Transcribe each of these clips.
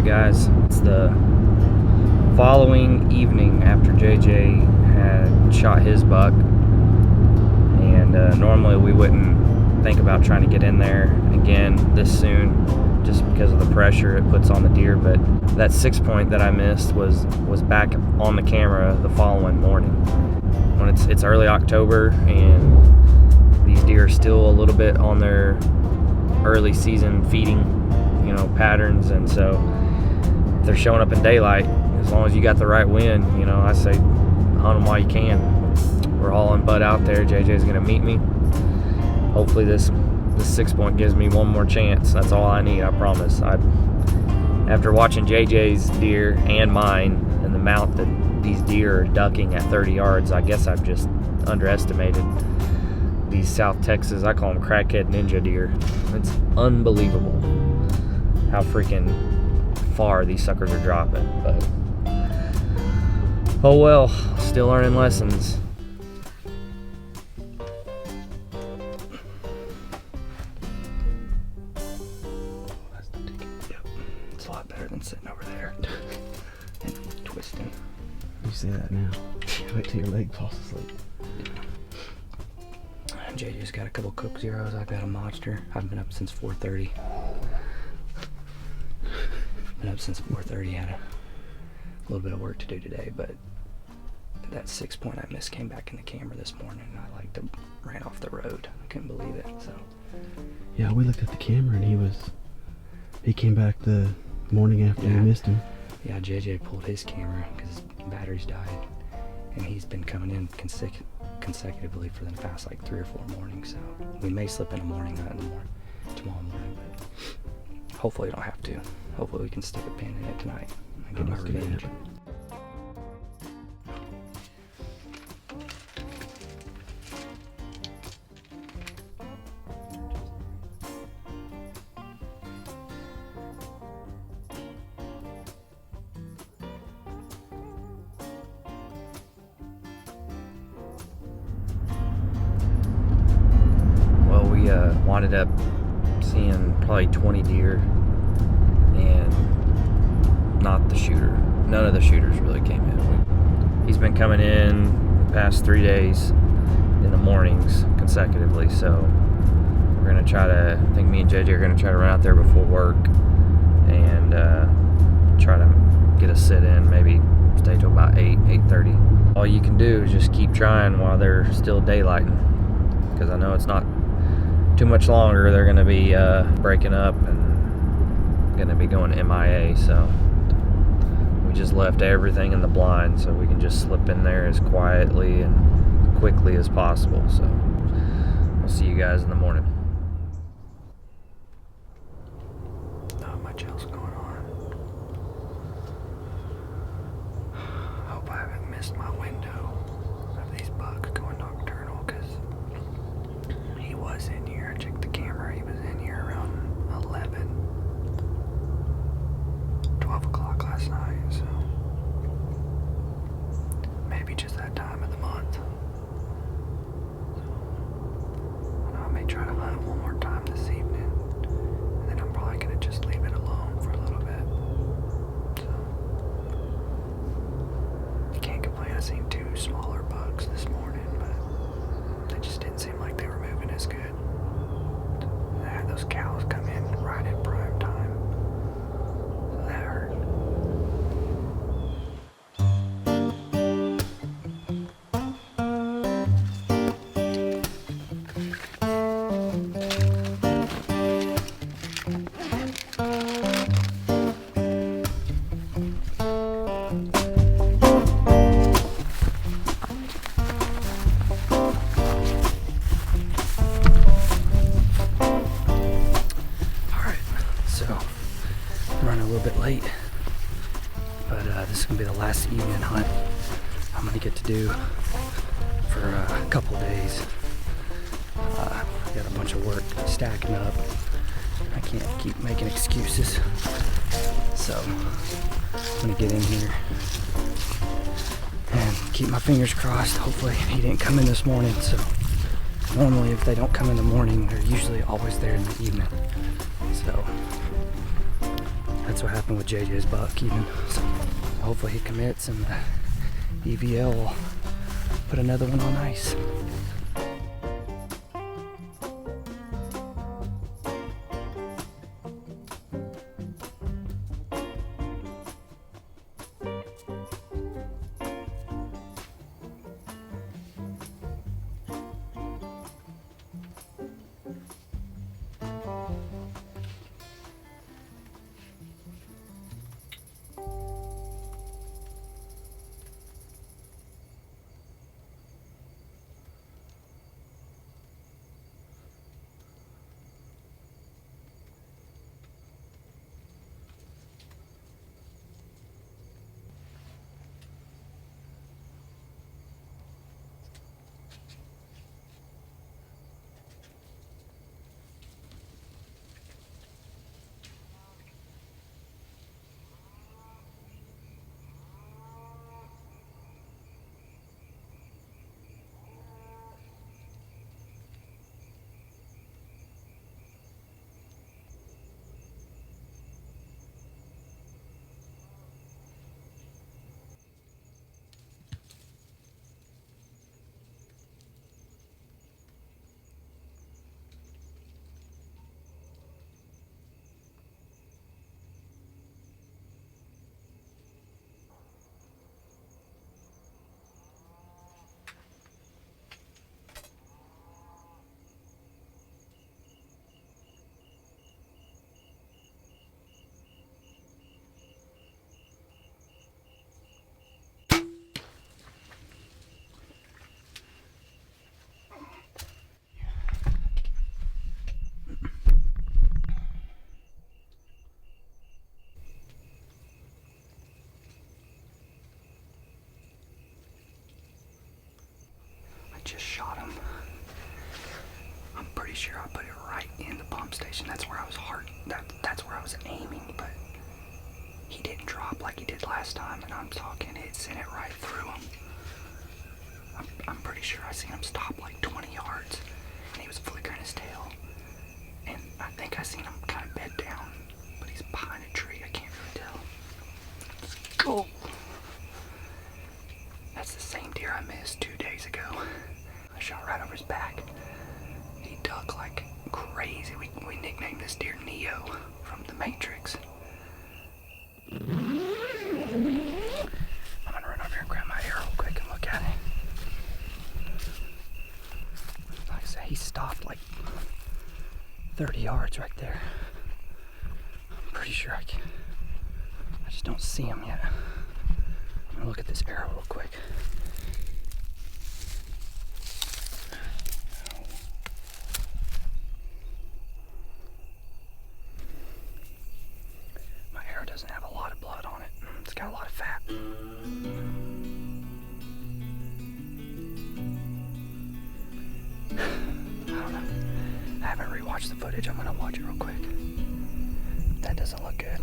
Alright guys, it's the following evening after JJ had shot his buck, and normally we wouldn't think about trying to get in there again this soon just because of the pressure it puts on the deer, but that 6-point that I missed was back on the camera the following morning. When it's early October and these deer are still a little bit on their early season feeding patterns, and so if they're showing up in daylight, as long as you got the right wind, I say hunt them while you can. We're hauling bud out there. JJ's gonna meet me. Hopefully this 6-point gives me one more chance. That's all I need, I promise. After watching JJ's deer and mine and the amount that these deer are ducking at 30 yards, I guess I've just underestimated these South Texas, I call them crackhead ninja deer. It's unbelievable how freaking far these suckers are dropping, but oh well, still learning lessons. That's the ticket. Yep, it's a lot better than sitting over there and twisting. You say that now. Wait till your leg falls asleep. JJ's got a couple Cook Zeros. I've got a monster. I've been up since 4:30. Been up since 4:30. Had a little bit of work to do today, but that 6-point I missed came back in the camera this morning. I ran off the road. I couldn't believe it. So yeah, we looked at the camera and he came back the morning after we missed him. Yeah, JJ pulled his camera because his batteries died, and he's been coming in consecutively for the past 3 or 4 mornings. So we may slip in a morning hunt tomorrow morning, but hopefully we don't have to. Hopefully we can stick a pin in it tonight and get my revenge. Well, we winded up seeing probably 20 deer, and not the shooter. None of the shooters really came in. He's been coming in the past 3 days in the mornings consecutively, so we're gonna try to, I think me and JJ are gonna try to run out there before work and try to get a sit in, maybe stay till about 8:30. All you can do is just keep trying while they're still daylighting, because I know it's not too much longer. They're gonna be breaking up and gonna be going MIA, so we just left everything in the blind so we can just slip in there as quietly and quickly as possible. So I'll see you guys in the morning. Not much else going on. Hope I haven't missed my window of these bucks going nocturnal, because he was in here. I checked the camera. He was in here around 12 o'clock last night, so maybe just that time of the month. So I may try to hunt one more time this evening, and then I'm probably going to just leave it alone for a little bit. So you can't complain. I seen 2 smaller bucks this morning, but they just didn't seem like they were moving as good. I had those cows come in right at prime time. So that hurt. Running a little bit late, but this is gonna be the last evening hunt I'm gonna get to do for a couple days. I got a bunch of work stacking up. I can't keep making excuses, so I'm gonna get in here and keep my fingers crossed. Hopefully he didn't come in this morning. So normally if they don't come in the morning, they're usually always there in the evening. So That's what happened with JJ's buck even. So hopefully he commits and the EVL will put another one on ice. Just shot him. I'm pretty sure I put it right in the pump station. That's where I was that's where I was aiming, but he didn't drop like he did last time, and I'm talking it sent it right through him. I'm pretty sure I seen him stop like 20 yards and he was flickering his tail, and I think I seen him kind of bed down, but he's behind a tree. I can't really tell. Let's go. That's the same deer I missed 2 days ago. I shot right over his back. He ducked like crazy. We nicknamed this deer Neo from The Matrix. I'm gonna run over here and grab my arrow real quick and look at it. Like I said, he stopped like 30 yards right there. I'm pretty sure I just don't see him yet. I'm gonna look at this arrow real quick. My arrow doesn't have a lot of blood on it. It's got a lot of fat. I don't know. I haven't rewatched the footage. I'm gonna watch it real quick. That doesn't look good.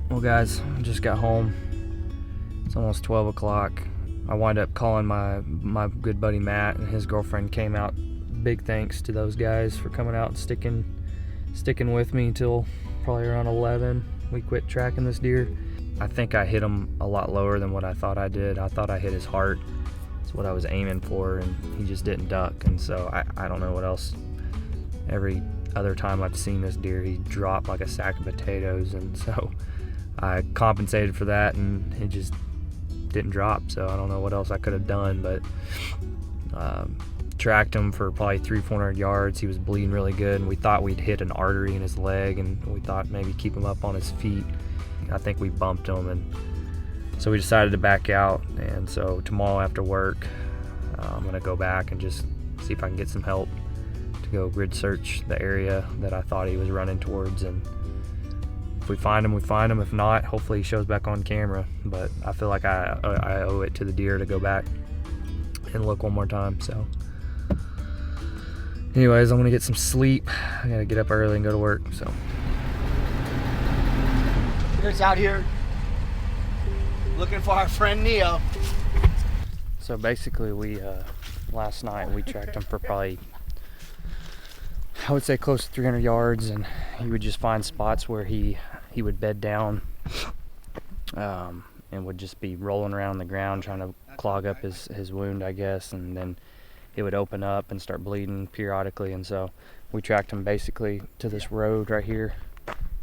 Well guys, I just got home. It's almost 12 o'clock. I wind up calling my good buddy Matt, and his girlfriend came out. Big thanks to those guys for coming out and sticking with me until probably around 11. We quit tracking this deer. I think I hit him a lot lower than what I thought I did. I thought I hit his heart. That's what I was aiming for, and he just didn't duck. And so I don't know what else. Every other time I've seen this deer, he dropped like a sack of potatoes, and so I compensated for that, and he just didn't drop. So I don't know what else I could have done, but tracked him for probably 300-400 yards. He was bleeding really good, and we thought we'd hit an artery in his leg, and we thought maybe keep him up on his feet. I think we bumped him, and so we decided to back out. And so tomorrow after work, I'm gonna go back and just see if I can get some help to go grid search the area that I thought he was running towards, and if we find him, we find him. If not, hopefully he shows back on camera. But I feel like I owe it to the deer to go back and look one more time. So anyways, I'm gonna get some sleep. I gotta get up early and go to work. So It's out here looking for our friend Neo. so basically we last night. We tracked him for probably, I would say, close to 300 yards, and he would just find spots where he would bed down, and would just be rolling around on the ground trying to clog up his wound, I guess, and then it would open up and start bleeding periodically. And so we tracked him basically to this road right here.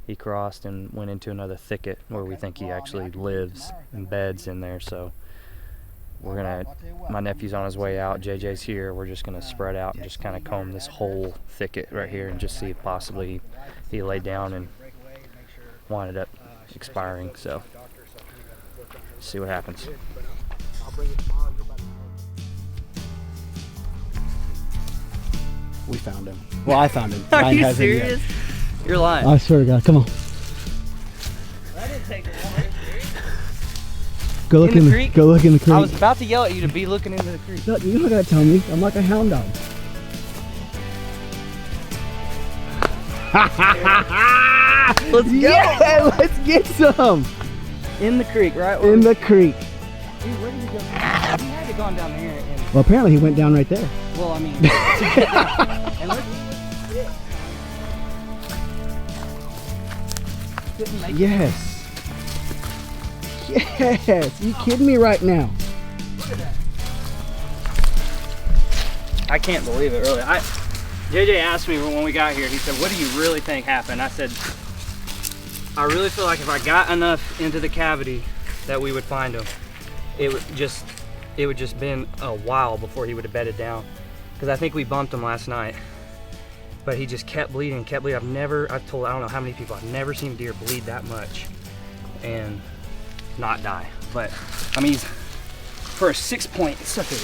He crossed and went into another thicket where we think he actually lives and beds in there. So we're gonna, my nephew's on his way out, JJ's here, we're just gonna spread out and just kind of comb this whole thicket right here and just see if possibly he laid down and winded up expiring. So see what happens. We found him. Well, I found him. Are you serious? You're lying. I swear to God. Come on. That didn't take long. Go look in the creek. Go look in the creek. I was about to yell at you to be looking into the creek. No, you don't gotta tell me. I'm like a hound dog. Let's go. Yeah, let's get some. In the creek, right? In the creek. Dude, where did he go? He had to have gone down there. And, Well, apparently he went down right there. well, I mean, and look. Didn't make it. Yes. Yes. You kidding me right now? Look at that. I can't believe it, really. JJ asked me when we got here, he said, what do you really think happened? I said, I really feel like if I got enough into the cavity that we would find him. It would just been a while before he would have bedded down. Because I think we bumped him last night. But he just kept bleeding, I've told, I don't know how many people, I've never seen deer bleed that much and not die. But, I mean, he's, for a 6-point, it's such a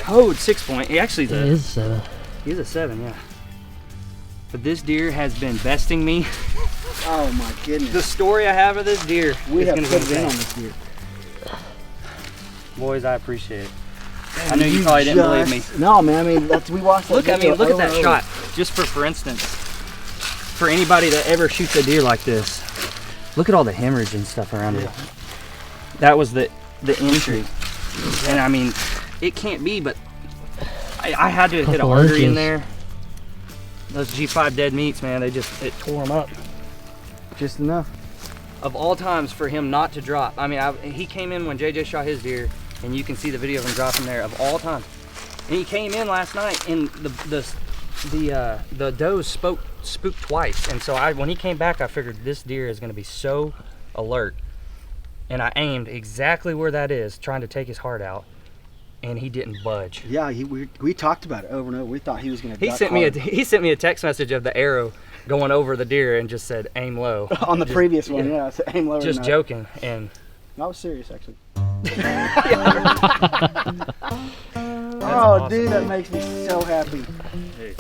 toad 6-point. He actually is a 7. He's a 7, yeah. But this deer has been besting me. Oh my goodness. The story I have of this deer We is have gonna put be it in insane. on this deer. Boys, I appreciate it. I know you probably didn't believe me. No, man. I mean, we watched that Look at video look at over that and over. shot. Just for instance, for anybody that ever shoots a deer like this, look at all the hemorrhage and stuff around it. That was the entry, and I mean, it can't be, but I had to hit an artery in there. Those G5 dead meats, man, it tore them up. Just enough. Of all times for him not to drop. I mean, he came in when JJ shot his deer, and you can see the video of him dropping there. Of all time, and he came in last night, and the does spooked twice, and so when he came back, I figured this deer is going to be so alert, and I aimed exactly where that is, trying to take his heart out, and he didn't budge. Yeah, we talked about it over and over. We thought he was going to. He sent me a text message of the arrow going over the deer and just said aim low. On the previous one, yeah, I said aim lower. Just joking, and I was serious actually. That's Oh, awesome. dude, that makes me so happy. Hey.